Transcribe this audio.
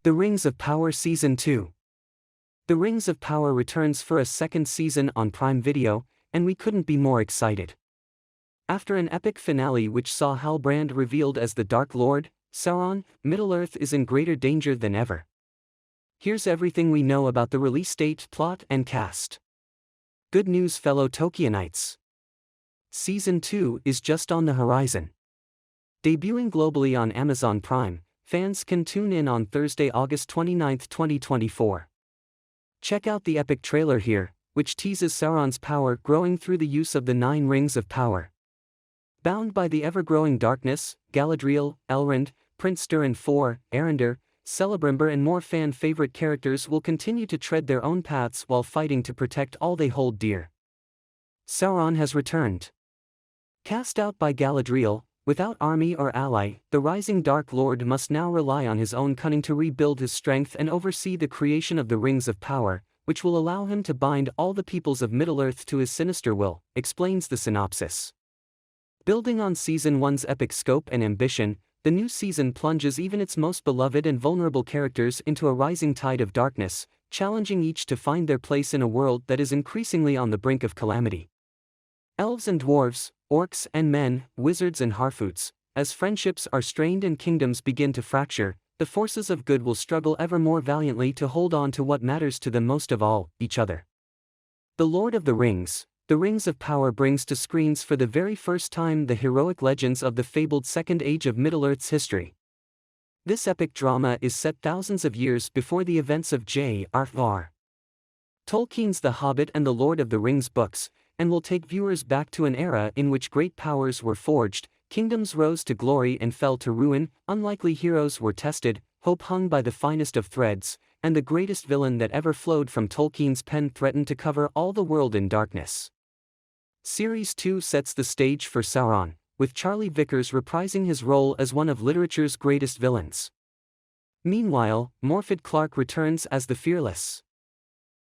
The Rings of Power Season 2. The Rings of Power returns for a second season on Prime Video, and we couldn't be more excited. After an epic finale which saw Halbrand revealed as the Dark Lord, Sauron, Middle-earth is in greater danger than ever. Here's everything we know about the release date, plot, and cast. Good news, fellow Tolkienites. Season 2 is just on the horizon. Debuting globally on Amazon Prime, fans can tune in on Thursday, August 29, 2024. Check out the epic trailer here, which teases Sauron's power growing through the use of the 9 Rings of Power. Bound by the ever-growing darkness, Galadriel, Elrond, Prince Durin IV, Eärendil, Celebrimbor and more fan-favorite characters will continue to tread their own paths while fighting to protect all they hold dear. Sauron has returned. Cast out by Galadriel, without army or ally, the rising Dark Lord must now rely on his own cunning to rebuild his strength and oversee the creation of the Rings of Power, which will allow him to bind all the peoples of Middle-earth to his sinister will, explains the synopsis. Building on Season 1's epic scope and ambition, the new season plunges even its most beloved and vulnerable characters into a rising tide of darkness, challenging each to find their place in a world that is increasingly on the brink of calamity. Elves and dwarves, orcs and men, wizards and harfoots, as friendships are strained and kingdoms begin to fracture, the forces of good will struggle ever more valiantly to hold on to what matters to them most of all, each other. The Lord of the Rings, The Rings of Power brings to screens for the very first time the heroic legends of the fabled Second Age of Middle-earth's history. This epic drama is set thousands of years before the events of J.R.R. Tolkien's The Hobbit and The Lord of the Rings books, and will take viewers back to an era in which great powers were forged, kingdoms rose to glory and fell to ruin, unlikely heroes were tested, hope hung by the finest of threads, and the greatest villain that ever flowed from Tolkien's pen threatened to cover all the world in darkness. Series 2 sets the stage for Sauron, with Charlie Vickers reprising his role as one of literature's greatest villains. Meanwhile, Morfydd Clark returns as the fearless